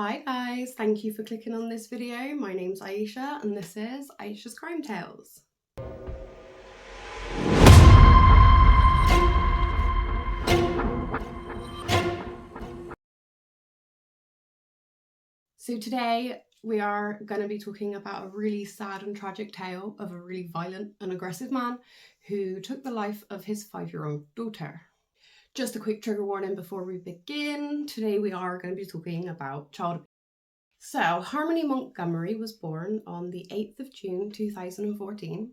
Hi guys, thank you for clicking on this video. My name's Aisha and this is Aisha's Crime Tales. So today we are going to be talking about a really sad and tragic tale of a really violent and aggressive man who took the life of his 5-year-old daughter. Just a quick trigger warning before we begin. Today we are going to be talking about child abuse. So, Harmony Montgomery was born on the 8th of June 2014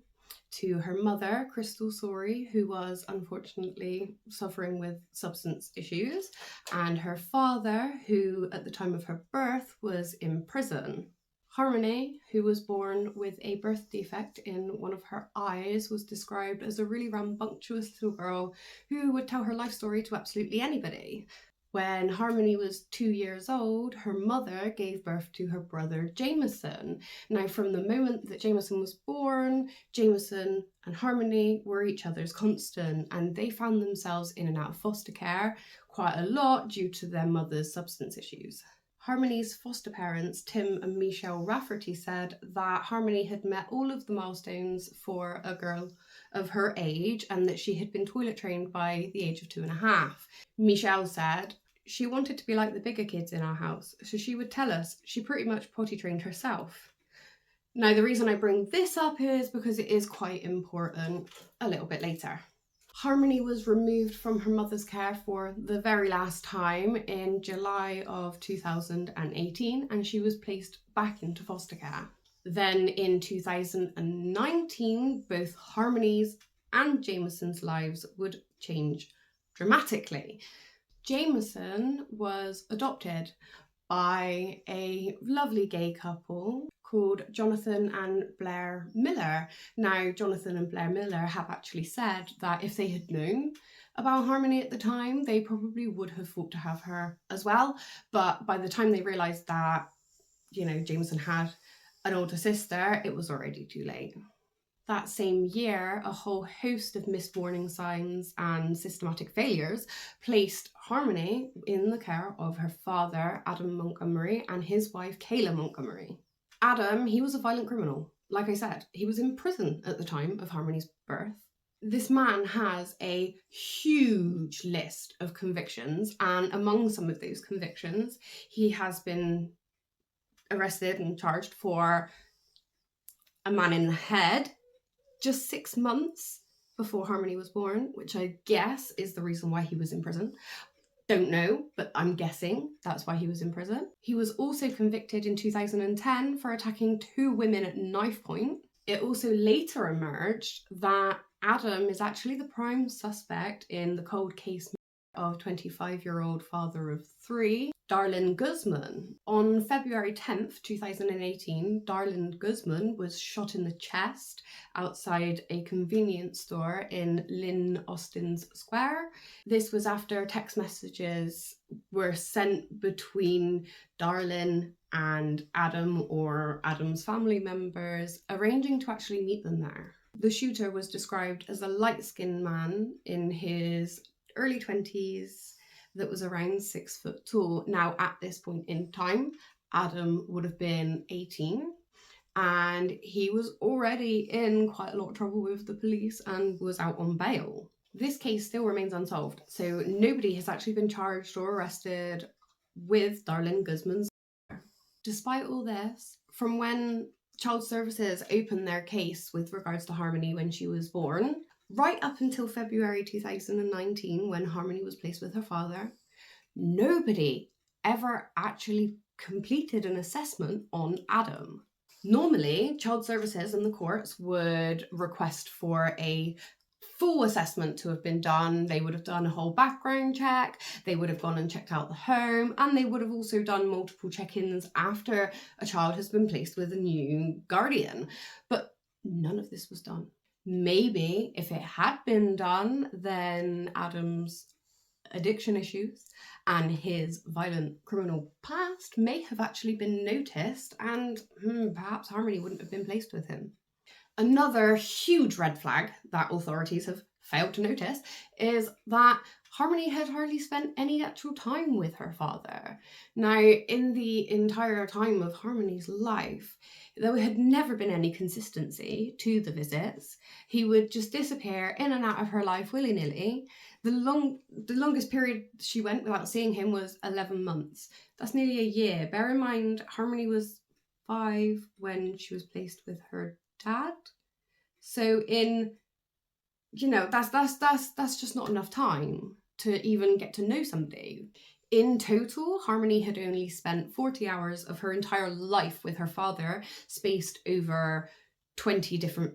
to her mother, Crystal Sorey, who was unfortunately suffering with substance issues, and her father, who at the time of her birth was in prison. Harmony, who was born with a birth defect in one of her eyes, was described as a really rambunctious little girl who would tell her life story to absolutely anybody. When Harmony was 2 years old, her mother gave birth to her brother Jameson. Now, from the moment that Jameson was born, Jameson and Harmony were each other's constant, and they found themselves in and out of foster care quite a lot due to their mother's substance issues. Harmony's foster parents, Tim and Michelle Rafferty, said that Harmony had met all of the milestones for a girl of her age and that she had been toilet trained by the age of 2.5. Michelle said she wanted to be like the bigger kids in our house, so she would tell us she pretty much potty trained herself. Now, the reason I bring this up is because it is quite important a little bit later. Harmony was removed from her mother's care for the very last time in July of 2018, and she was placed back into foster care. Then in 2019, both Harmony's and Jameson's lives would change dramatically. Jameson was adopted by a lovely gay couple called Jonathan and Blair Miller. Now, Jonathan and Blair Miller have actually said that if they had known about Harmony at the time, they probably would have fought to have her as well. But by the time they realised that, Jameson had an older sister, it was already too late. That same year, a whole host of missed warning signs and systematic failures placed Harmony in the care of her father, Adam Montgomery, and his wife, Kayla Montgomery. Adam, he was a violent criminal. Like I said, he was in prison at the time of Harmony's birth. This man has a huge list of convictions, and among some of those convictions, he has been arrested and charged for a man in the head, just 6 months before Harmony was born, which I guess is the reason why he was in prison. Don't know, but I'm guessing that's why he was in prison. He was also convicted in 2010 for attacking 2 women at knife point. It also later emerged that Adam is actually the prime suspect in the cold case of 25-year-old father of 3, Darlin Guzman. On February 10th, 2018, Darlin Guzman was shot in the chest outside a convenience store in Lynn Austin's Square. This was after text messages were sent between Darlin and Adam or Adam's family members, arranging to actually meet them there. The shooter was described as a light-skinned man in his early 20s that was around 6 foot tall. Now, at this point in time, Adam would have been 18 and he was already in quite a lot of trouble with the police and was out on bail. This case still remains unsolved, so nobody has actually been charged or arrested with Darlin Guzman's murder. Despite all this, from when Child Services opened their case with regards to Harmony when she was born, right up until February 2019, when Harmony was placed with her father, nobody ever actually completed an assessment on Adam. Normally, Child Services and the courts would request for a full assessment to have been done. They would have done a whole background check, they would have gone and checked out the home, and they would have also done multiple check-ins after a child has been placed with a new guardian. But none of this was done. Maybe if it had been done, then Adam's addiction issues and his violent criminal past may have actually been noticed, and perhaps Harmony wouldn't have been placed with him. Another huge red flag that authorities have failed to notice is that Harmony had hardly spent any actual time with her father. Now, in the entire time of Harmony's life, there had never been any consistency to the visits. He would just disappear in and out of her life willy-nilly. The longest period she went without seeing him was 11 months. That's nearly a year. Bear in mind, Harmony was 5 when she was placed with her dad. So that's just not enough time to even get to know somebody. In total, Harmony had only spent 40 hours of her entire life with her father, spaced over 20 different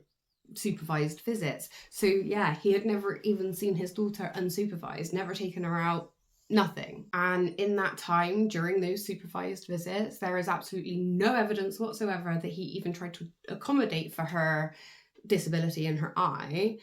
supervised visits. So yeah, he had never even seen his daughter unsupervised, never taken her out, nothing. And in that time, during those supervised visits, there is absolutely no evidence whatsoever that he even tried to accommodate for her disability in her eye,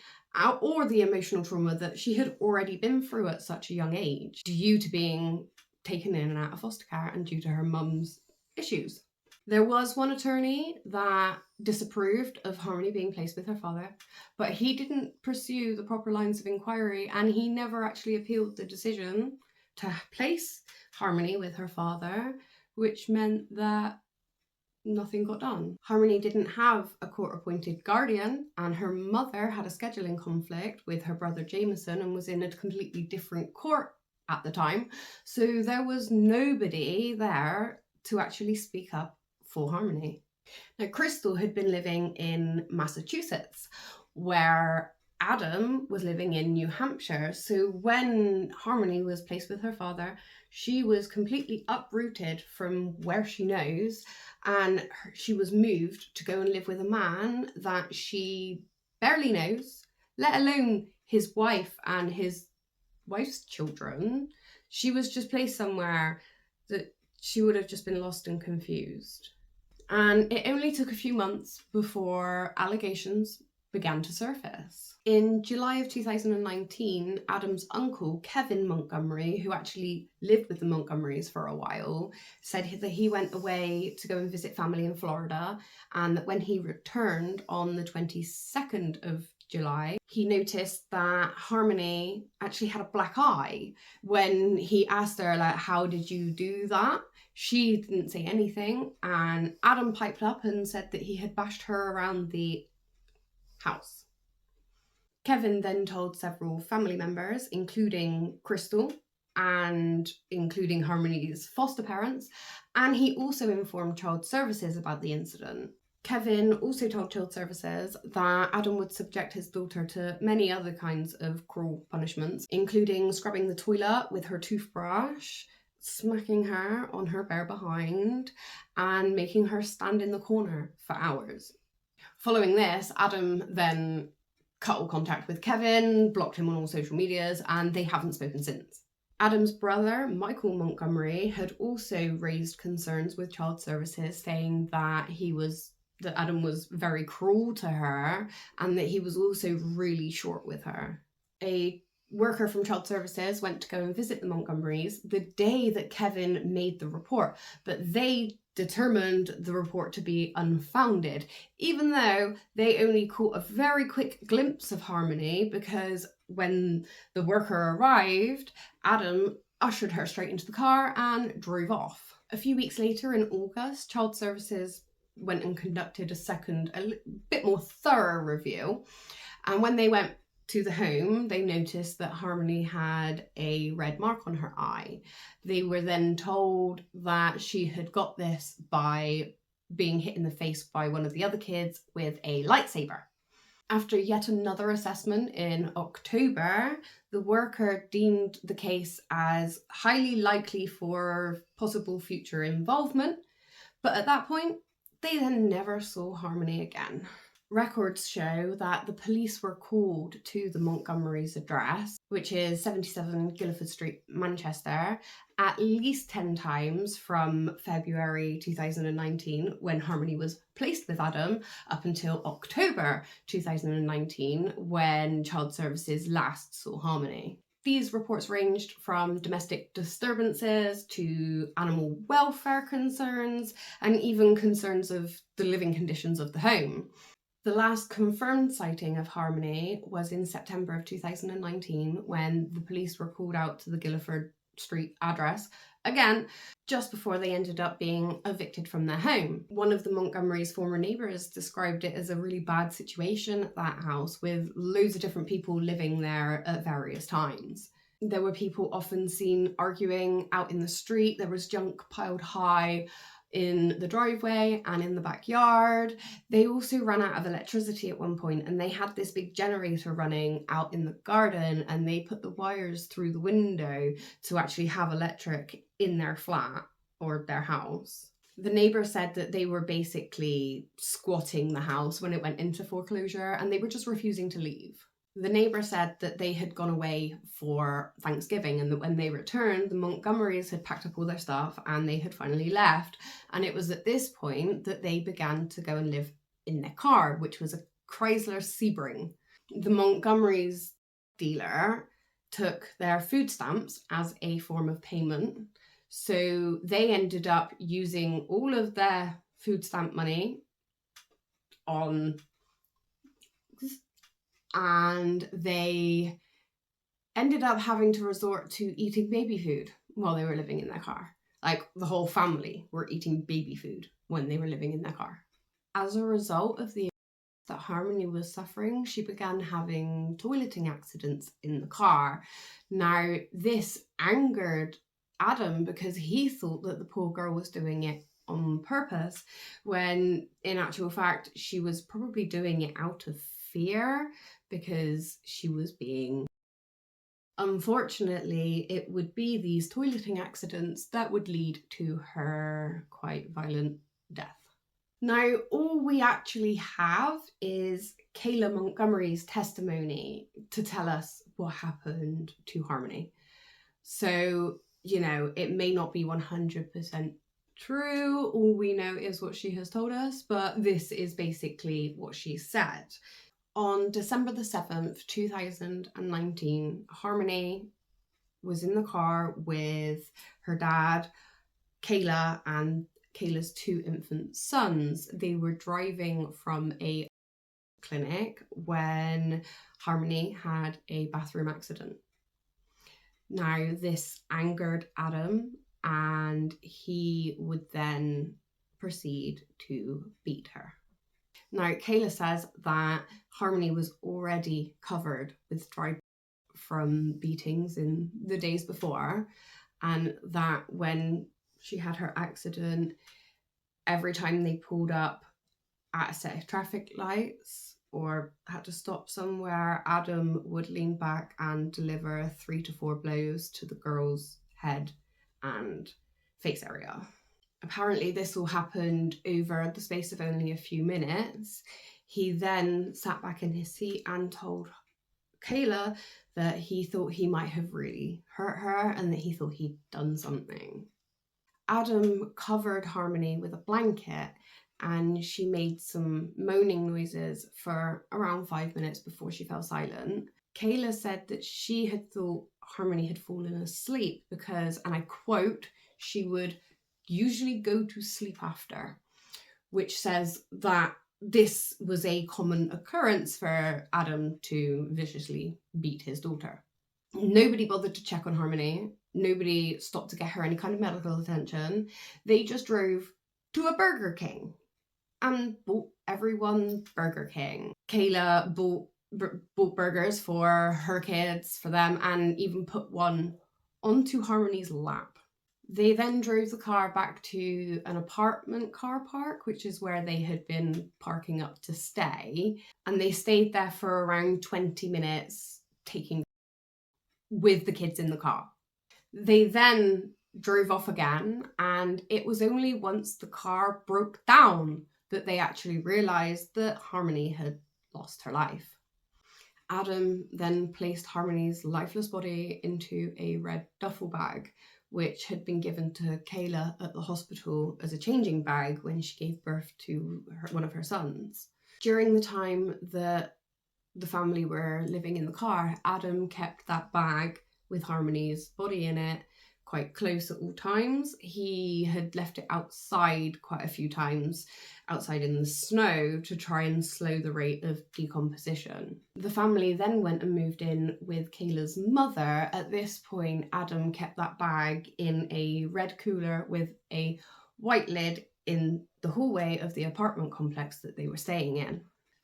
or the emotional trauma that she had already been through at such a young age due to being taken in and out of foster care and due to her mum's issues. There was one attorney that disapproved of Harmony being placed with her father, but he didn't pursue the proper lines of inquiry, and he never actually appealed the decision to place Harmony with her father, which meant that nothing got done. Harmony didn't have a court-appointed guardian, and her mother had a scheduling conflict with her brother Jameson and was in a completely different court at the time. So there was nobody there to actually speak up for Harmony. Now, Crystal had been living in Massachusetts, where Adam was living in New Hampshire. So when Harmony was placed with her father, she was completely uprooted from where she knows, and she was moved to go and live with a man that she barely knows, let alone his wife and his wife's children. She was just placed somewhere that she would have just been lost and confused. And it only took a few months before allegations began to surface. In July of 2019, Adam's uncle, Kevin Montgomery, who actually lived with the Montgomerys for a while, said that he went away to go and visit family in Florida, and that when he returned on the 22nd of July, he noticed that Harmony actually had a black eye. When he asked her, like, how did you do that? She didn't say anything, and Adam piped up and said that he had bashed her around the house. Kevin then told several family members, including Crystal and including Harmony's foster parents, and he also informed Child Services about the incident. Kevin also told Child Services that Adam would subject his daughter to many other kinds of cruel punishments, including scrubbing the toilet with her toothbrush, smacking her on her bare behind, and making her stand in the corner for hours. Following this, Adam then cut all contact with Kevin, blocked him on all social medias, and they haven't spoken since. Adam's brother, Michael Montgomery, had also raised concerns with Child Services, saying that Adam was very cruel to her and that he was also really short with her. A worker from Child Services went to go and visit the Montgomerys the day that Kevin made the report, but they determined the report to be unfounded, even though they only caught a very quick glimpse of Harmony, because when the worker arrived, Adam ushered her straight into the car and drove off. A few weeks later, in August, Child Services went and conducted a bit more thorough review, and when they went to the home, they noticed that Harmony had a red mark on her eye. They were then told that she had got this by being hit in the face by one of the other kids with a lightsaber. After yet another assessment in October, the worker deemed the case as highly likely for possible future involvement, but at that point, they then never saw Harmony again. Records show that the police were called to the Montgomery's address, which is 77 Guildford Street, Manchester, at least 10 times from February 2019, when Harmony was placed with Adam, up until October 2019, when Child Services last saw Harmony. These reports ranged from domestic disturbances to animal welfare concerns and even concerns of the living conditions of the home. The last confirmed sighting of Harmony was in September of 2019 when the police were called out to the Guildford Street address, again, just before they ended up being evicted from their home. One of the Montgomery's former neighbours described it as a really bad situation at that house, with loads of different people living there at various times. There were people often seen arguing out in the street. There was junk piled high in the driveway and in the backyard. They also ran out of electricity at one point, and they had this big generator running out in the garden, and they put the wires through the window to actually have electric in their flat or their house. The neighbour said that they were basically squatting the house when it went into foreclosure, and they were just refusing to leave. The neighbour said that they had gone away for Thanksgiving, and that when they returned, the Montgomerys had packed up all their stuff and they had finally left. And it was at this point that they began to go and live in their car, which was a Chrysler Sebring. The Montgomerys' dealer took their food stamps as a form of payment. So they ended up using all of their food stamp money on, and they ended up having to resort to eating baby food while they were living in their car. Like, the whole family were eating baby food when they were living in their car. As a result of the that Harmony was suffering, she began having toileting accidents in the car. Now, this angered Adam because he thought that the poor girl was doing it on purpose, when in actual fact she was probably doing it out of fear because she was being... Unfortunately, it would be these toileting accidents that would lead to her quite violent death. Now, all we actually have is Kayla Montgomery's testimony to tell us what happened to Harmony. So, you know, it may not be 100% true. All we know is what she has told us, but this is basically what she said. On December the 7th, 2019, Harmony was in the car with her dad, Kayla, and Kayla's 2 infant sons. They were driving from a clinic when Harmony had a bathroom accident. Now, this angered Adam, and he would then proceed to beat her. Now, Kayla says that Harmony was already covered with dry from beatings in the days before, and that when she had her accident, every time they pulled up at a set of traffic lights or had to stop somewhere, Adam would lean back and deliver 3 to 4 blows to the girl's head and face area. Apparently this all happened over the space of only a few minutes. He then sat back in his seat and told Kayla that he thought he might have really hurt her and that he thought he'd done something. Adam covered Harmony with a blanket, and she made some moaning noises for around 5 minutes before she fell silent. Kayla said that she had thought Harmony had fallen asleep because, and I quote, she would usually go to sleep after, which says that this was a common occurrence for Adam to viciously beat his daughter. Nobody bothered to check on Harmony. Nobody stopped to get her any kind of medical attention. They just drove to a Burger King and bought everyone Burger King. Kayla bought burgers for her kids, for them, and even put one onto Harmony's lap. They then drove the car back to an apartment car park, which is where they had been parking up to stay. And they stayed there for around 20 minutes, with the kids in the car. They then drove off again, and it was only once the car broke down that they actually realised that Harmony had lost her life. Adam then placed Harmony's lifeless body into a red duffel bag, which had been given to Kayla at the hospital as a changing bag when she gave birth to one of her sons. During the time that the family were living in the car, Adam kept that bag with Harmony's body in it quite close at all times. He had left it outside quite a few times, outside in the snow, to try and slow the rate of decomposition. The family then went and moved in with Kayla's mother. At this point, Adam kept that bag in a red cooler with a white lid in the hallway of the apartment complex that they were staying in.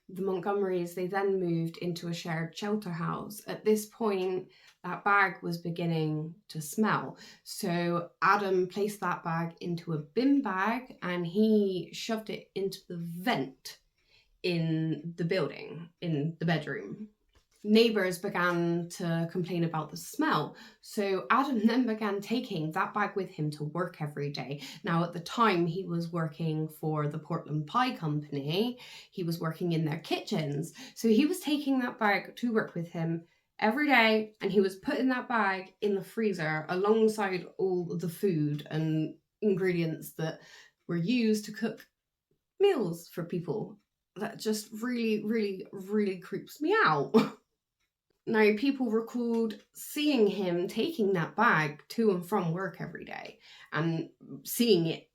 The Montgomerys, they then moved into a shared shelter house. At this point, that bag was beginning to smell. So Adam placed that bag into a bin bag and he shoved it into the vent in the building, in the bedroom. Neighbours began to complain about the smell. So Adam then began taking that bag with him to work every day. Now, at the time, he was working for the Portland Pie Company. He was working in their kitchens. So he was taking that bag to work with him every day, and he was putting that bag in the freezer alongside all the food and ingredients that were used to cook meals for people. That just really, really, really creeps me out. Now, people recalled seeing him taking that bag to and from work every day and seeing it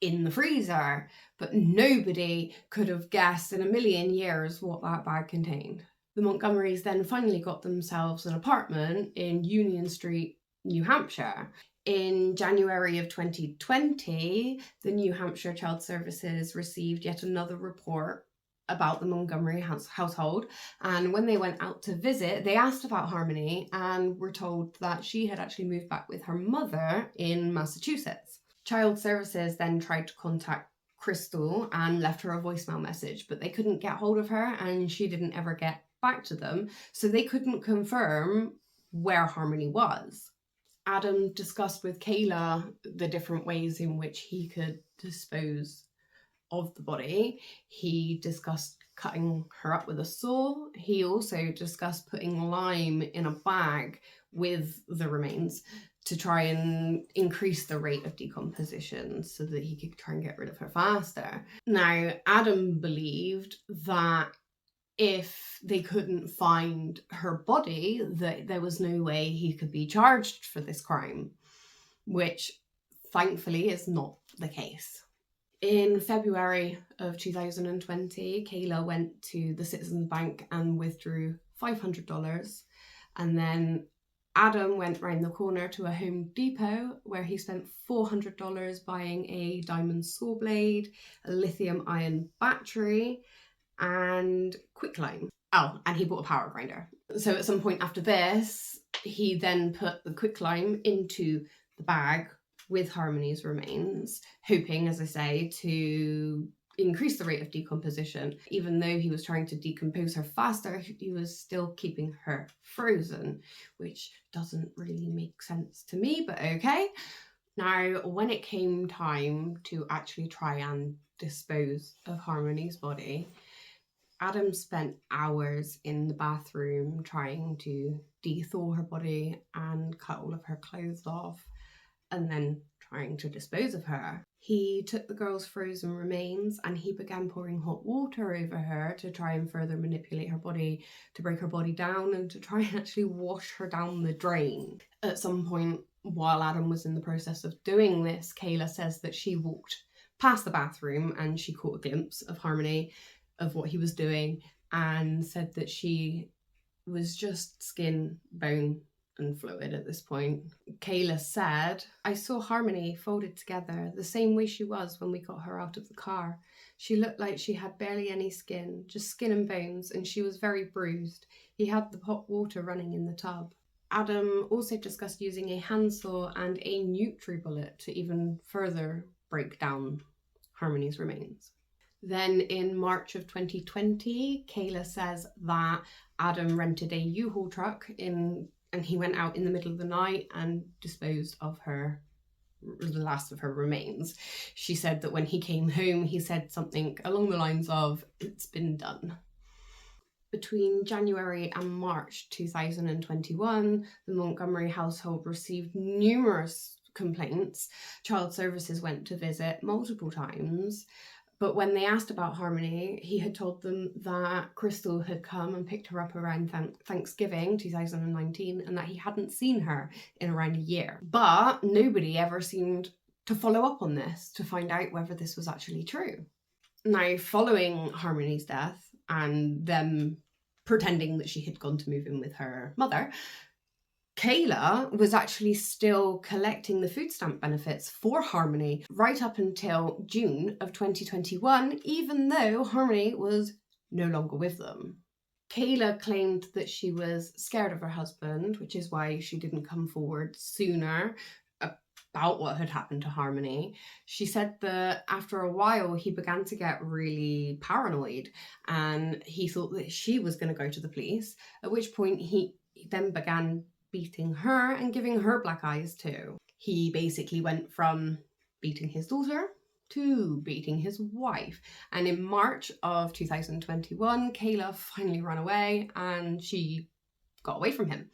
in the freezer, but nobody could have guessed in a million years what that bag contained. The Montgomerys then finally got themselves an apartment in Union Street, New Hampshire. In January of 2020, the New Hampshire Child Services received yet another report about the Montgomery household, and when they went out to visit, they asked about Harmony and were told that she had actually moved back with her mother in Massachusetts. Child Services then tried to contact Crystal and left her a voicemail message, but they couldn't get hold of her and she didn't ever get back to them, so they couldn't confirm where Harmony was. Adam discussed with Kayla the different ways in which he could dispose of the body. He discussed cutting her up with a saw. He also discussed putting lime in a bag with the remains to try and increase the rate of decomposition so that he could try and get rid of her faster. Now, Adam believed that if they couldn't find her body, that there was no way he could be charged for this crime, which thankfully is not the case. In February of 2020, Kayla went to the Citizens Bank and withdrew $500. And then Adam went round the corner to a Home Depot where he spent $400 buying a diamond saw blade, a lithium-ion battery, and quicklime. Oh, and he bought a power grinder. So at some point after this, he then put the quicklime into the bag with Harmony's remains, hoping, as I say, to increase the rate of decomposition. Even though he was trying to decompose her faster, he was still keeping her frozen, which doesn't really make sense to me, but okay. Now, when it came time to actually try and dispose of Harmony's body, Adam spent hours in the bathroom trying to de-thaw her body and cut all of her clothes off, and then trying to dispose of her. He took the girl's frozen remains and he began pouring hot water over her to try and further manipulate her body, to break her body down and to try and actually wash her down the drain. At some point, while Adam was in the process of doing this, Kayla says that she walked past the bathroom and she caught a glimpse of Harmony, of what he was doing, and said that she was just skin, bone, and fluid at this point. Kayla said, "I saw Harmony folded together the same way she was when we got her out of the car. She looked like she had barely any skin, just skin and bones, and she was very bruised. He had the hot water running in the tub." Adam also discussed using a handsaw and a NutriBullet to even further break down Harmony's remains. Then in March of 2020, Kayla says that Adam rented a U-Haul truck and he went out in the middle of the night and disposed of the last of her remains. She said that when he came home, he said something along the lines of, "It's been done." Between January and March 2021, the Montgomery household received numerous complaints. Child Services went to visit multiple times, But when they asked about Harmony, he had told them that Crystal had come and picked her up around Thanksgiving 2019 and that he hadn't seen her in around a year. But nobody ever seemed to follow up on this to find out whether this was actually true. Now, following Harmony's death and them pretending that she had gone to move in with her mother, Kayla was actually still collecting the food stamp benefits for Harmony right up until June of 2021, even though Harmony was no longer with them. Kayla claimed that she was scared of her husband, which is why she didn't come forward sooner about what had happened to Harmony. She said that after a while he began to get really paranoid and he thought that she was going to go to the police, at which point he then began beating her and giving her black eyes too. He basically went from beating his daughter to beating his wife. And in March of 2021, Kayla finally ran away and she got away from him.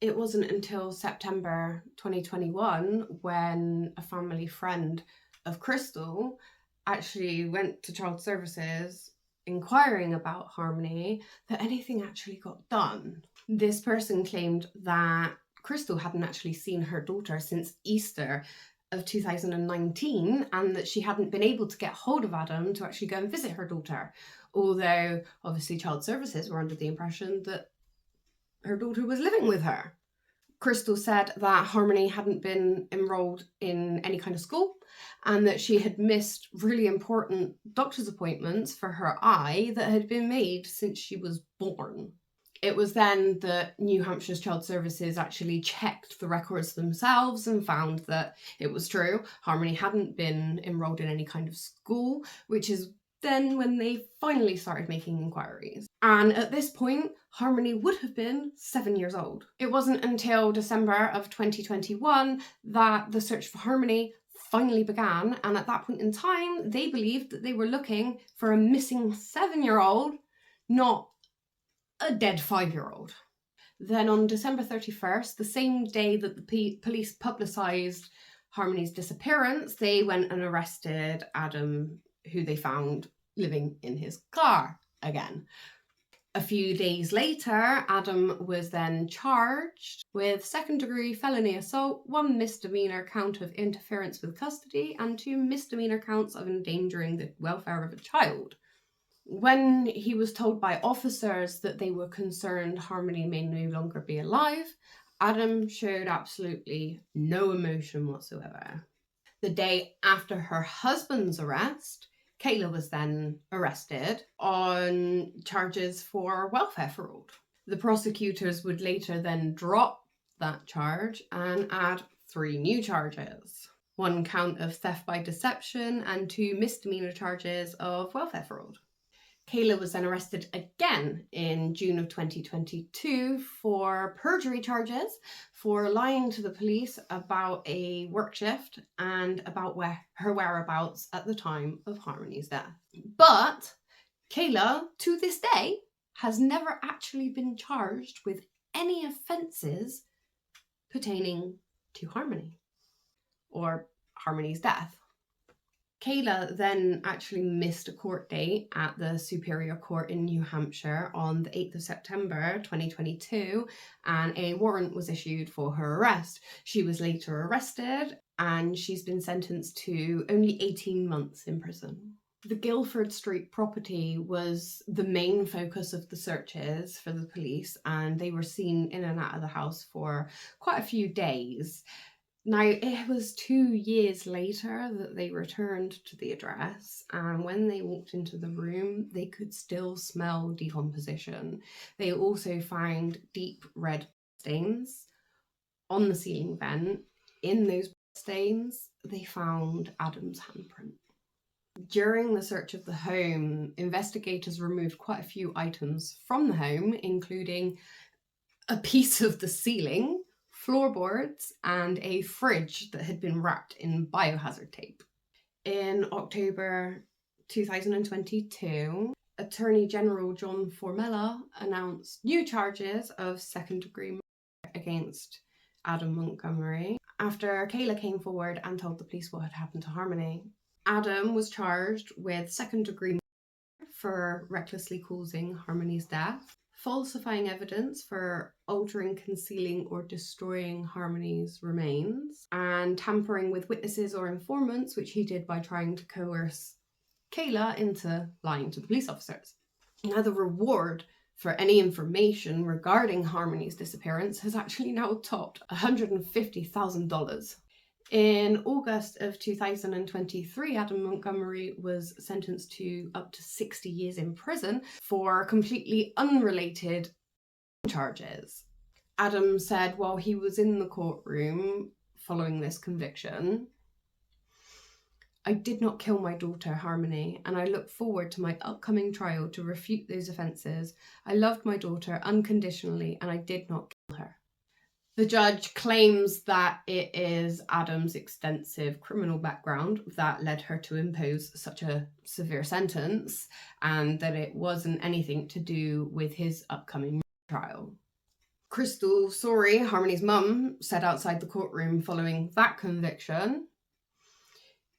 It wasn't until September 2021 when a family friend of Crystal actually went to Child Services inquiring about Harmony that anything actually got done. This person claimed that Crystal hadn't actually seen her daughter since Easter of 2019 and that she hadn't been able to get hold of Adam to actually go and visit her daughter. Although obviously Child Services were under the impression that her daughter was living with her. Crystal said that Harmony hadn't been enrolled in any kind of school and that she had missed really important doctor's appointments for her eye that had been made since she was born. It was then that New Hampshire's Child Services actually checked the records themselves and found that it was true. Harmony hadn't been enrolled in any kind of school, which is then when they finally started making inquiries. And at this point, Harmony would have been 7 years old. It wasn't until December of 2021 that the search for Harmony finally began. And at that point in time, they believed that they were looking for a missing 7-year-old, not a dead 5-year-old. Then on December 31st, the same day that the police publicised Harmony's disappearance, they went and arrested Adam, who they found living in his car again. A few days later, Adam was then charged with second-degree felony assault, 1 misdemeanor count of interference with custody, and 2 misdemeanor counts of endangering the welfare of a child. When he was told by officers that they were concerned Harmony may no longer be alive, Adam showed absolutely no emotion whatsoever. The day after her husband's arrest, Kayla was then arrested on charges for welfare fraud. The prosecutors would later then drop that charge and add 3 new charges. 1 count of theft by deception and 2 misdemeanor charges of welfare fraud. Kayla was then arrested again in June of 2022 for perjury charges for lying to the police about a work shift and about her whereabouts at the time of Harmony's death. But Kayla, to this day, has never actually been charged with any offences pertaining to Harmony or Harmony's death. Kayla then actually missed a court date at the Superior Court in New Hampshire on the 8th of September 2022, and a warrant was issued for her arrest. She was later arrested and she's been sentenced to only 18 months in prison. The Guildford Street property was the main focus of the searches for the police, and they were seen in and out of the house for quite a few days. Now, it was 2 years later that they returned to the address, and when they walked into the room, they could still smell decomposition. They also found deep red stains on the ceiling vent. In those stains, they found Adam's handprint. During the search of the home, investigators removed quite a few items from the home, including a piece of the ceiling, floorboards, and a fridge that had been wrapped in biohazard tape. In October 2022, Attorney General John Formella announced new charges of second-degree murder against Adam Montgomery after Kayla came forward and told the police what had happened to Harmony. Adam was charged with second-degree murder for recklessly causing Harmony's death, falsifying evidence for altering, concealing, or destroying Harmony's remains, and tampering with witnesses or informants, which he did by trying to coerce Kayla into lying to the police officers. Now, the reward for any information regarding Harmony's disappearance has actually now topped $150,000. In August of 2023, Adam Montgomery was sentenced to up to 60 years in prison for completely unrelated charges. Adam said while he was in the courtroom following this conviction, "I did not kill my daughter, Harmony, and I look forward to my upcoming trial to refute those offences. I loved my daughter unconditionally and I did not kill her." The judge claims that it is Adam's extensive criminal background that led her to impose such a severe sentence, and that it wasn't anything to do with his upcoming trial. Crystal Sorry, Harmony's mum, said outside the courtroom following that conviction,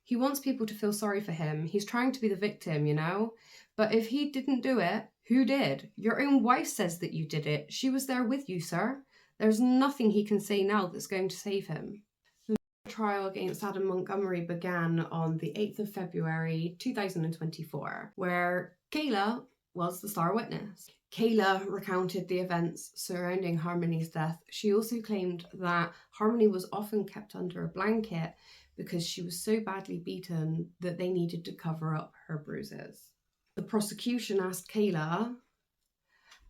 "He wants people to feel sorry for him. He's trying to be the victim, you know? But if he didn't do it, who did? Your own wife says that you did it. She was there with you, sir. There's nothing he can say now that's going to save him." The trial against Adam Montgomery began on the 8th of February 2024, where Kayla was the star witness. Kayla recounted the events surrounding Harmony's death. She also claimed that Harmony was often kept under a blanket because she was so badly beaten that they needed to cover up her bruises. The prosecution asked Kayla,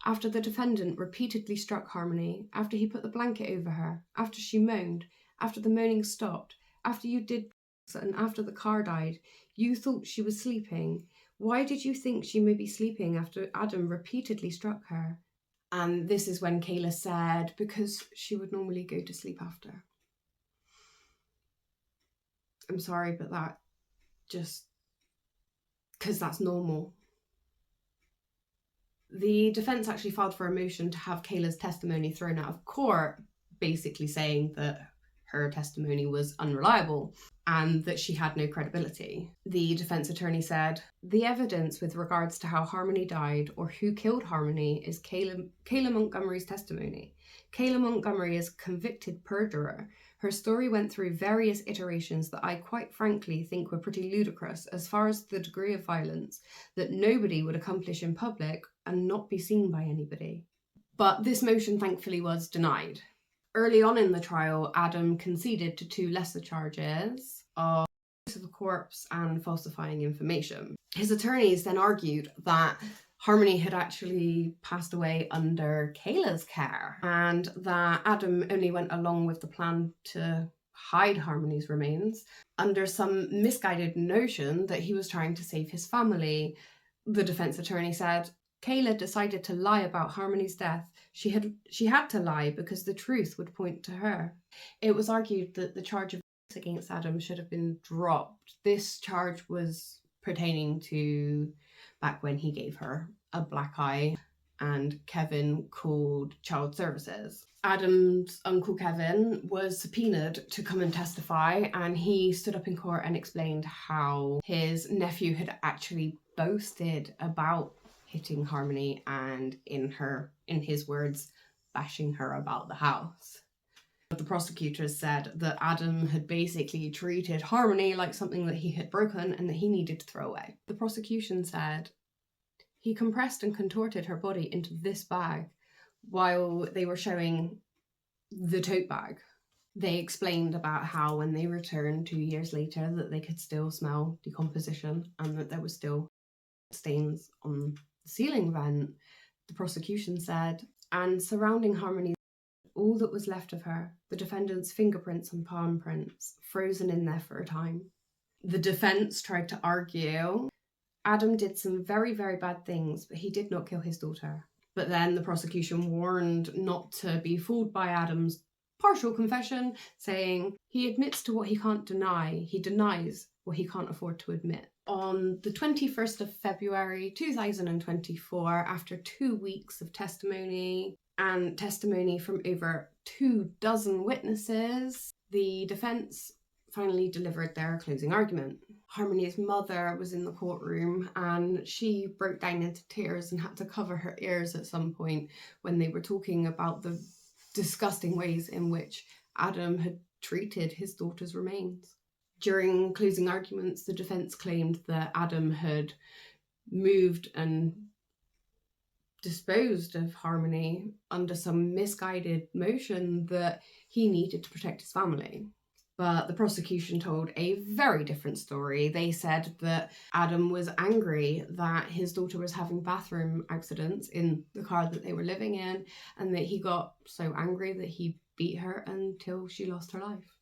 after the defendant repeatedly struck Harmony, after he put the blanket over her, after she moaned, after the moaning stopped, after you did and after the car died, you thought she was sleeping. Why did you think she may be sleeping after Adam repeatedly struck her? And this is when Kayla said, because she would normally go to sleep after. I'm sorry, but that just, because that's normal. The defence actually filed for a motion to have Kayla's testimony thrown out of court, basically saying that her testimony was unreliable and that she had no credibility. The defence attorney said, "The evidence with regards to how Harmony died or who killed Harmony is Kayla Montgomery's testimony. Kayla Montgomery is a convicted perjurer. Her story went through various iterations that I quite frankly think were pretty ludicrous as far as the degree of violence that nobody would accomplish in public and not be seen by anybody." But this motion thankfully was denied. Early on in the trial, Adam conceded to two lesser charges of use of a corpse and falsifying information. His attorneys then argued that Harmony had actually passed away under Kayla's care and that Adam only went along with the plan to hide Harmony's remains under some misguided notion that he was trying to save his family. The defense attorney said, "Kayla decided to lie about Harmony's death. She had to lie because the truth would point to her." It was argued that the charge of against Adam should have been dropped. This charge was pertaining to back when he gave her a black eye and Kevin called child services. Adam's uncle Kevin was subpoenaed to come and testify, and he stood up in court and explained how his nephew had actually boasted about hitting Harmony and, in his words, bashing her about the house. The prosecutors said that Adam had basically treated Harmony like something that he had broken and that he needed to throw away. The prosecution said he compressed and contorted her body into this bag while they were showing the tote bag. They explained about how when they returned 2 years later that they could still smell decomposition and that there was still stains on the ceiling vent. The prosecution said, and surrounding Harmony, all that was left of her, the defendant's fingerprints and palm prints, frozen in there for a time. The defense tried to argue Adam did some very, very bad things, but he did not kill his daughter. But then the prosecution warned not to be fooled by Adam's partial confession, saying he admits to what he can't deny. He denies what he can't afford to admit. On the 21st of February 2024, after 2 weeks of testimony from over 24 witnesses, the defense finally delivered their closing argument. Harmony's mother was in the courtroom and she broke down into tears and had to cover her ears at some point when they were talking about the disgusting ways in which Adam had treated his daughter's remains. During closing arguments, the defense claimed that Adam had moved and disposed of Harmony under some misguided notion that he needed to protect his family. But the prosecution told a very different story. They said that Adam was angry that his daughter was having bathroom accidents in the car that they were living in, and that he got so angry that he beat her until she lost her life.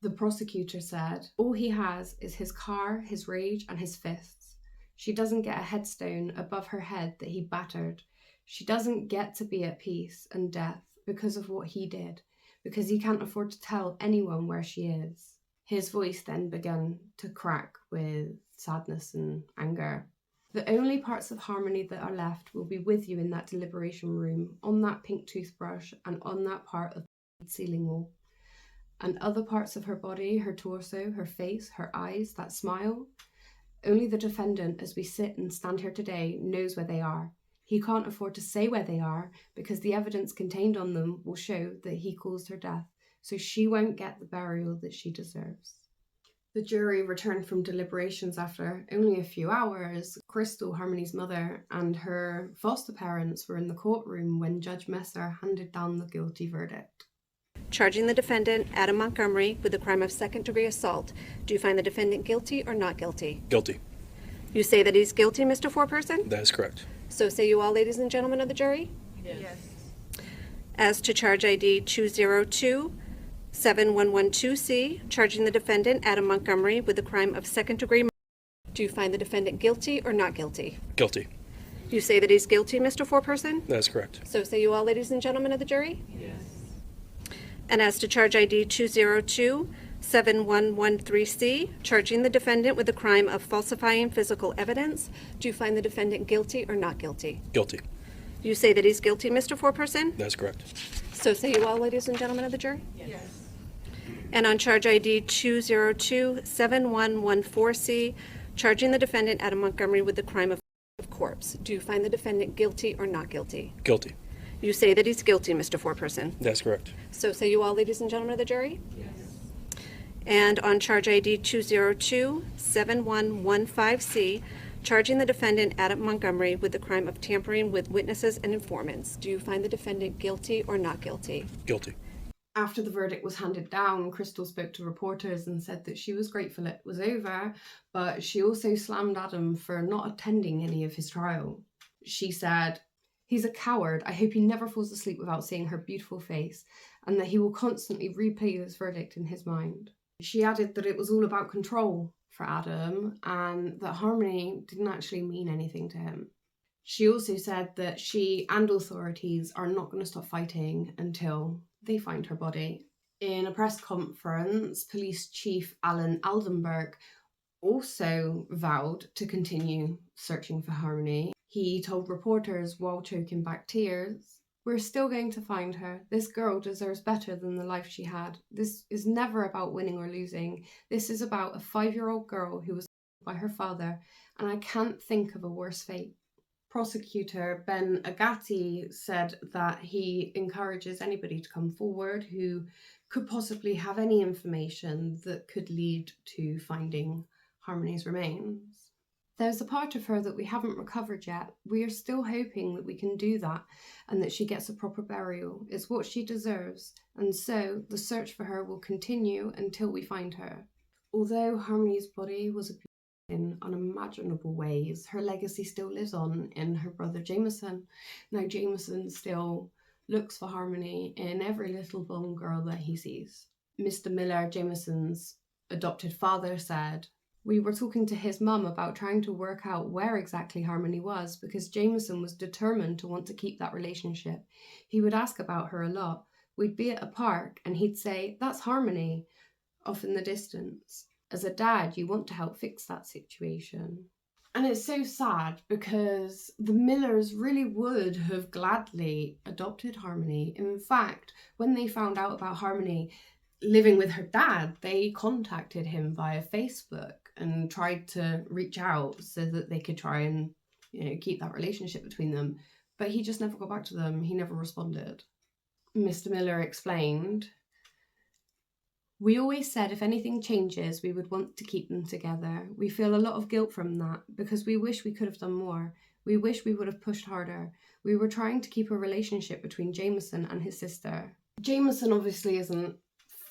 The prosecutor said, all he has is his car, his rage, and his fists. She doesn't get a headstone above her head that he battered. She doesn't get to be at peace and death because of what he did, because he can't afford to tell anyone where she is. His voice then began to crack with sadness and anger. The only parts of Harmony that are left will be with you in that deliberation room, on that pink toothbrush, and on that part of the ceiling wall. And other parts of her body, her torso, her face, her eyes, that smile, only the defendant, as we sit and stand here today, knows where they are. He can't afford to say where they are because the evidence contained on them will show that he caused her death, so she won't get the burial that she deserves. The jury returned from deliberations after only a few hours. Crystal, Harmony's mother, and her foster parents were in the courtroom when Judge Messer handed down the guilty verdict. Charging the defendant, Adam Montgomery, with the crime of second-degree assault. Do you find the defendant guilty or not guilty? Guilty. You say that he's guilty, Mr. Foreperson? That is correct. So say you all, ladies and gentlemen of the jury? Yes. As to charge ID 202-7112C, charging the defendant, Adam Montgomery, with the crime of second-degree murder. Do you find the defendant guilty or not guilty? Guilty. You say that he's guilty, Mr. Foreperson? That is correct. So say you all, ladies and gentlemen of the jury? Yes. And as to charge ID 202-7113C, charging the defendant with the crime of falsifying physical evidence, do you find the defendant guilty or not guilty? Guilty. You say that he's guilty, Mr. Foreperson? That is correct. So say you all, ladies and gentlemen of the jury? Yes. And on charge ID 202-7114C, charging the defendant, Adam Montgomery, with the crime of corpse, do you find the defendant guilty or not guilty? Guilty. You say that he's guilty, Mr. Foreperson. That's correct. So say you all, ladies and gentlemen of the jury? Yes. And on charge ID 202-7115C, charging the defendant, Adam Montgomery, with the crime of tampering with witnesses and informants, do you find the defendant guilty or not guilty? Guilty. After the verdict was handed down, Crystal spoke to reporters and said that she was grateful it was over, but she also slammed Adam for not attending any of his trial. She said, "He's a coward. I hope he never falls asleep without seeing her beautiful face, and that he will constantly replay this verdict in his mind." She added that it was all about control for Adam and that Harmony didn't actually mean anything to him. She also said that she and authorities are not going to stop fighting until they find her body. In a press conference, Police Chief Alan Aldenberg also vowed to continue searching for Harmony. He told reporters while choking back tears, "We're still going to find her. This girl deserves better than the life she had. This is never about winning or losing. This is about a 5-year-old girl who was killed by her father, and I can't think of a worse fate." Prosecutor Ben Agati said that he encourages anybody to come forward who could possibly have any information that could lead to finding Harmony's remains. There's a part of her that we haven't recovered yet. We are still hoping that we can do that and that she gets a proper burial. It's what she deserves, and so the search for her will continue until we find her. Although Harmony's body was abused in unimaginable ways, her legacy still lives on in her brother Jameson. Now Jameson still looks for Harmony in every little blonde girl that he sees. Mr. Miller, Jameson's adopted father, said, "We were talking to his mum about trying to work out where exactly Harmony was because Jameson was determined to want to keep that relationship. He would ask about her a lot. We'd be at a park and he'd say, 'That's Harmony,' off in the distance. As a dad, you want to help fix that situation." And it's so sad because the Millers really would have gladly adopted Harmony. In fact, when they found out about Harmony, living with her dad, they contacted him via Facebook and tried to reach out so that they could try and, keep that relationship between them. But he just never got back to them. He never responded. Mr. Miller explained, "We always said if anything changes, we would want to keep them together. We feel a lot of guilt from that because we wish we could have done more. We wish we would have pushed harder. We were trying to keep a relationship between Jameson and his sister." Jameson obviously isn't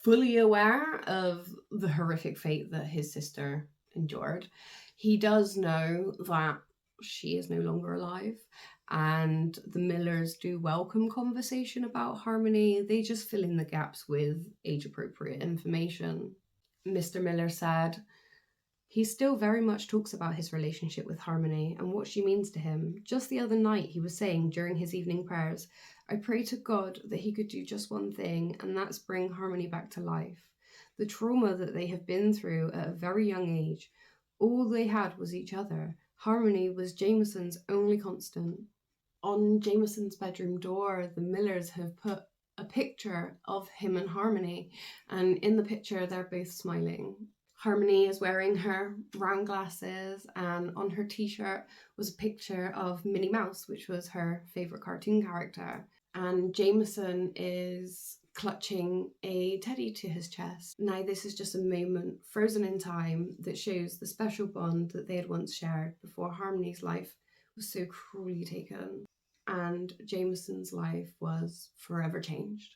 fully aware of the horrific fate that his sister endured. He does know that she is no longer alive, and the Millers do welcome conversation about Harmony. They just fill in the gaps with age-appropriate information. Mr. Miller said, "He still very much talks about his relationship with Harmony and what she means to him. Just the other night he was saying during his evening prayers, 'I pray to God that he could do just one thing, and that's bring Harmony back to life.' The trauma that they have been through at a very young age, all they had was each other. Harmony was Jameson's only constant." On Jameson's bedroom door, the Millers have put a picture of him and Harmony, and in the picture they're both smiling. Harmony is wearing her round glasses, and on her t-shirt was a picture of Minnie Mouse, which was her favourite cartoon character. And Jameson is clutching a teddy to his chest. Now, this is just a moment frozen in time that shows the special bond that they had once shared before Harmony's life was so cruelly taken, and Jameson's life was forever changed.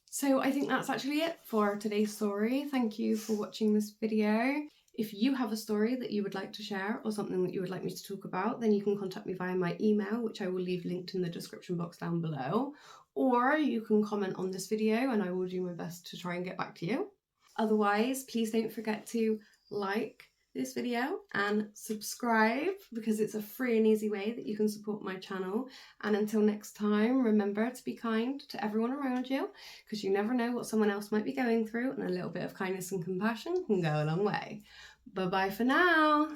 So I think that's actually it for today's story. Thank you for watching this video. If you have a story that you would like to share or something that you would like me to talk about, then you can contact me via my email, which I will leave linked in the description box down below. Or you can comment on this video and I will do my best to try and get back to you. Otherwise, please don't forget to like this video and subscribe, because it's a free and easy way that you can support my channel. And until next time, remember to be kind to everyone around you, because you never know what someone else might be going through, and a little bit of kindness and compassion can go a long way. Bye bye for now.